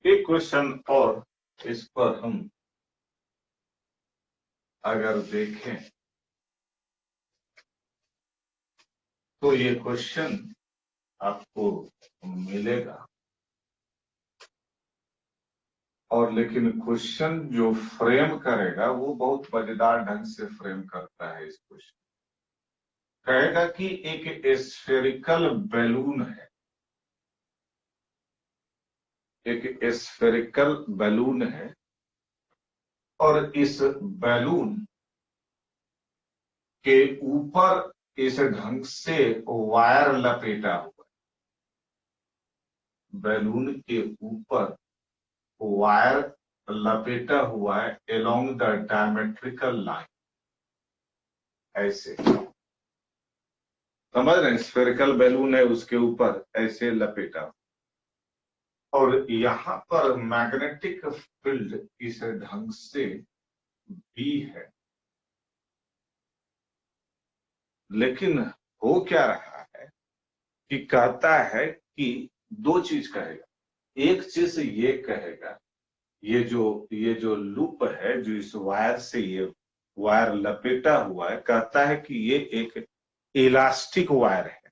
एक क्वेश्चन और इस पर हम अगर देखें तो ये क्वेश्चन आपको मिलेगा, और लेकिन क्वेश्चन जो फ्रेम करेगा वो बहुत मजेदार ढंग से फ्रेम करता है। इस क्वेश्चन कहेगा कि एक स्फेरिकल बैलून है, एक स्फेरिकल बैलून है और इस बैलून के ऊपर इस ढंग से वायर लपेटा हुआ है। बैलून के ऊपर वायर लपेटा हुआ है along द डायमेट्रिकल लाइन, ऐसे समझ रहे हैं। स्फेरिकल बैलून है, उसके ऊपर ऐसे लपेटा, और यहाँ पर मैग्नेटिक फील्ड इस ढंग से भी है। लेकिन हो क्या रहा है कि कहता है कि दो चीज कहेगा। एक चीज ये कहेगा, ये जो लूप है, जो इस वायर से ये वायर लपेटा हुआ है, कहता है कि ये एक इलास्टिक वायर है।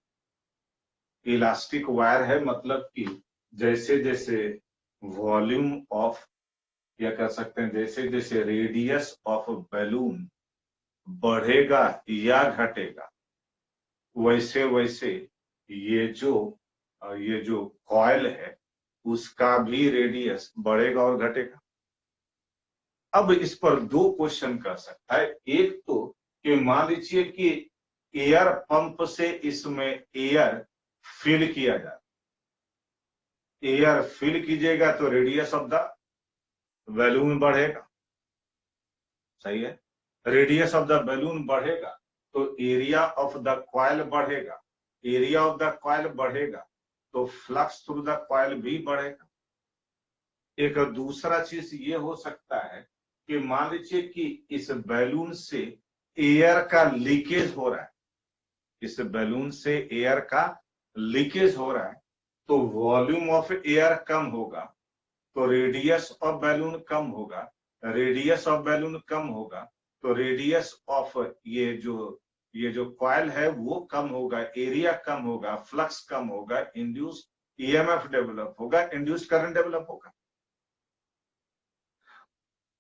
इलास्टिक वायर है मतलब कि जैसे जैसे वॉल्यूम ऑफ, या कह सकते हैं जैसे जैसे रेडियस ऑफ बैलून बढ़ेगा या घटेगा, वैसे वैसे ये जो कॉइल है उसका भी रेडियस बढ़ेगा और घटेगा। अब इस पर दो क्वेश्चन कर सकता है। एक तो कि मान लीजिए कि एयर पंप से इसमें एयर फिल किया जाए, एयर फिल कीजिएगा तो रेडियस ऑफ द बैलून बढ़ेगा, सही है। रेडियस ऑफ द बैलून बढ़ेगा तो एरिया ऑफ द कॉइल बढ़ेगा, एरिया ऑफ द कॉइल बढ़ेगा तो फ्लक्स थ्रू द कॉइल भी बढ़ेगा। एक दूसरा चीज ये हो सकता है कि मान लीजिए कि इस बैलून से एयर का लीकेज हो रहा है, इस बैलून से एयर का लीकेज हो रहा है, तो वॉल्यूम ऑफ एयर कम होगा तो रेडियस ऑफ बैलून कम होगा, रेडियस ऑफ बैलून कम होगा तो रेडियस ऑफ ये जो कॉइल है वो कम होगा, एरिया कम होगा, फ्लक्स कम होगा, इंड्यूस ईएमएफ डेवलप होगा, इंड्यूस करंट डेवलप होगा।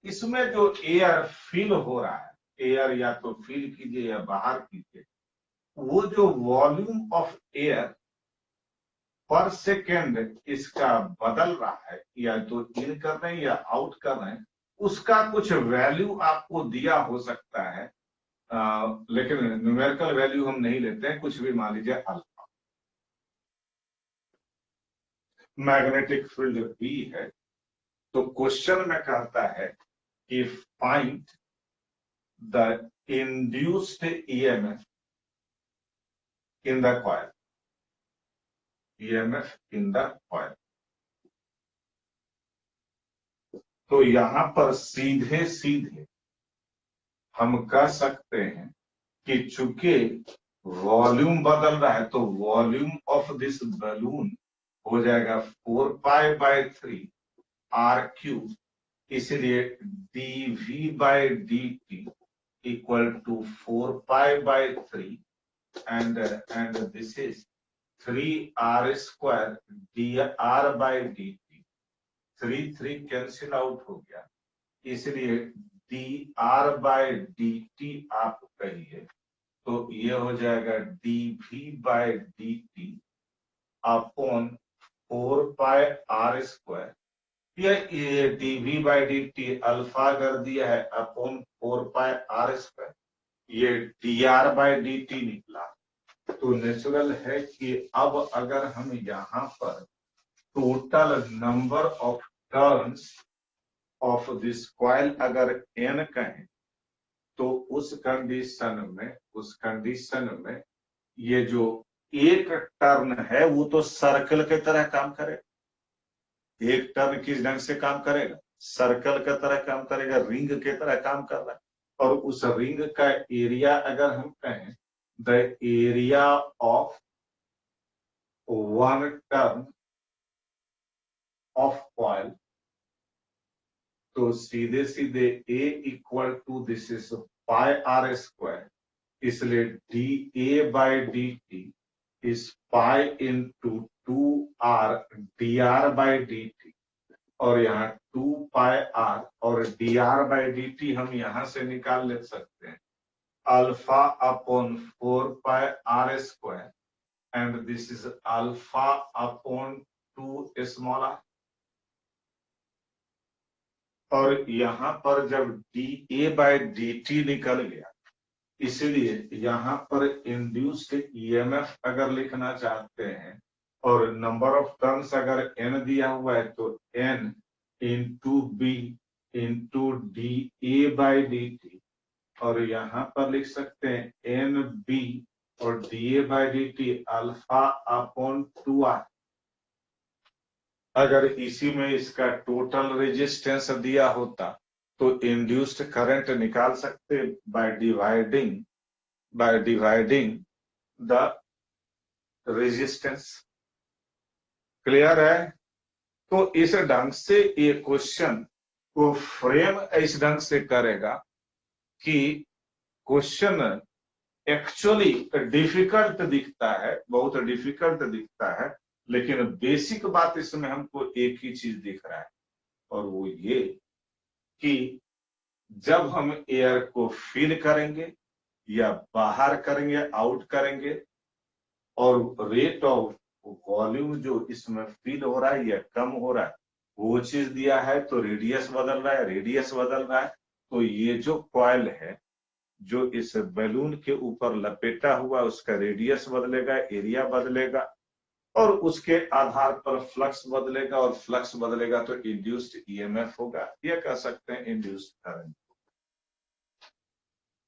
इसमें जो एयर फील हो रहा है, एयर या तो फील कीजिए या बाहर कीजिए, वो जो वॉल्यूम ऑफ एयर पर सेकेंड इसका बदल रहा है, या तो इन कर रहे हैं या आउट कर रहे हैं, उसका कुछ वैल्यू आपको दिया हो सकता है। लेकिन न्यूमेरिकल वैल्यू हम नहीं लेते हैं, कुछ भी मान लीजिए अल्फा। मैग्नेटिक फील्ड भी है, तो क्वेश्चन में कहता है कि find the induced EMF in the coil, EMF in the coil. तो यहां पर सीधे सीधे हम कह सकते हैं कि चूंकि वॉल्यूम बदल रहा है तो वॉल्यूम ऑफ दिस बैलून हो जाएगा 4π/3 r3, इसलिए dV/dt equal to 4π/3 and this is 3r² dr/dt। 3 cancel out हो गया, इसलिए dr/dt आप कहिए तो ये हो जाएगा dV/dt अपॉन 4πr²। ये dV/dt अल्फा कर दिया है अपॉन 4πr², ये dr/dt निकला। तो नेचुरल है कि अब अगर हम यहाँ पर total number of turns of this coil अगर n कहें, तो उस कंडीशन में ये जो एक टर्न है वो तो सर्कल के तरह काम करेगा। एक टर्न किस ढंग से काम करेगा? सर्कल के तरह काम करेगा, रिंग के तरह काम कर रहा है। और उस रिंग का एरिया अगर हम कहें, the area of one turn of coil, तो सीधे सीधे A equal to this is pi R square, इसलिए D A by D T is pi into 2r dr/dt, और यहाँ 2πr और dr/dt हम यहां से निकाल ले सकते हैं, alpha upon 4πr² and this is alpha upon 2 small r। और यहां पर जब dA/dt निकल गया, इसलिए यहां पर इंड्यूस्ड ईएमएफ अगर लिखना चाहते हैं और नंबर ऑफ टर्न्स अगर n दिया हुआ है, तो n into B into dA/dt, और यहां पर लिख सकते हैं एन बी और dA/dt अल्फा अपॉन 2r। अगर इसी में इसका टोटल रेजिस्टेंस दिया होता तो इंड्यूस्ड करंट निकाल सकते by dividing the resistance. Clear है? तो इस ढंग से ये क्वेश्चन को फ्रेम इस ढंग से करेगा कि क्वेश्चन एक्चुअली डिफिकल्ट दिखता है, बहुत डिफिकल्ट दिखता है, लेकिन बेसिक बात इसमें हमको एक ही चीज दिख रहा है, और वो ये कि जब हम एयर को फिल करेंगे या बाहर करेंगे, आउट करेंगे, और रेट ऑफ वॉल्यूम जो इसमें फिल हो रहा है या कम हो रहा है, वो चीज दिया है, तो रेडियस बदल रहा है, रेडियस बदल रहा है, तो ये जो कॉइल है जो इस बैलून के ऊपर लपेटा हुआ, उसका रेडियस बदलेगा, एरिया बदलेगा, और उसके आधार पर फ्लक्स बदलेगा, और फ्लक्स बदलेगा तो इंड्यूस्ड ईएमएफ होगा, यह कह सकते हैं इंड्यूस्ड करंट।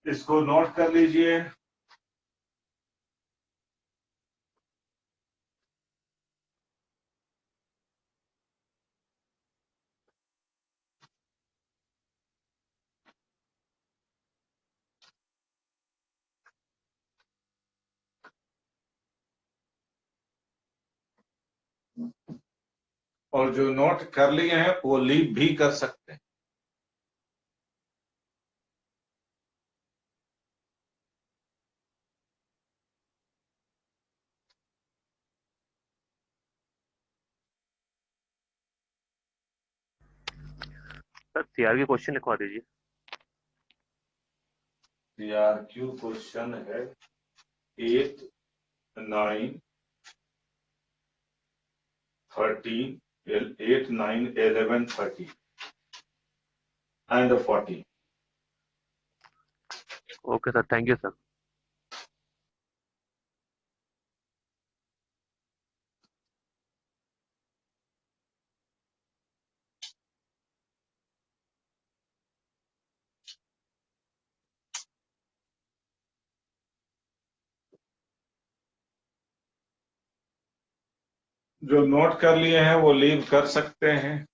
इसको नोट कर लीजिए। और जो नोट कर लिए हैं वो लीव भी कर सकते हैं। सर सीआर की क्वेश्चन लिखवा दीजिए। सीआरक्यू क्वेश्चन है 8, 9, 13, 8, 9, 11, 13 and 14। Okay sir, thank you sir. जो नोट कर लिए हैं वो लीव कर सकते हैं।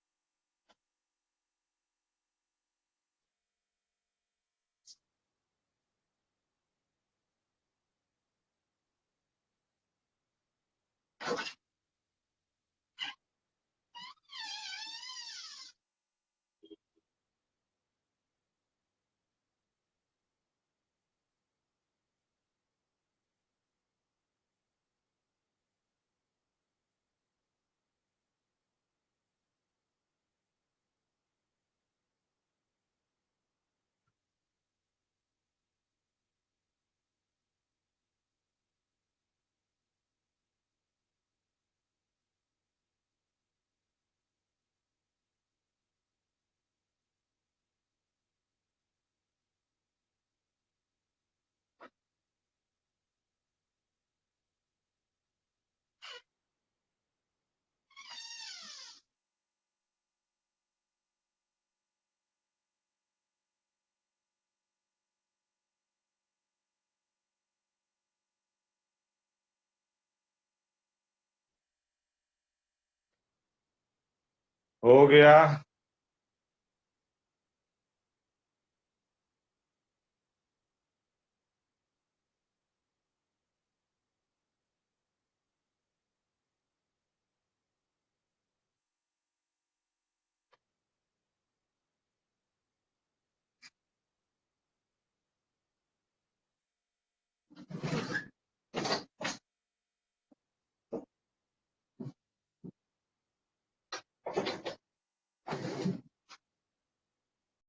हो गया।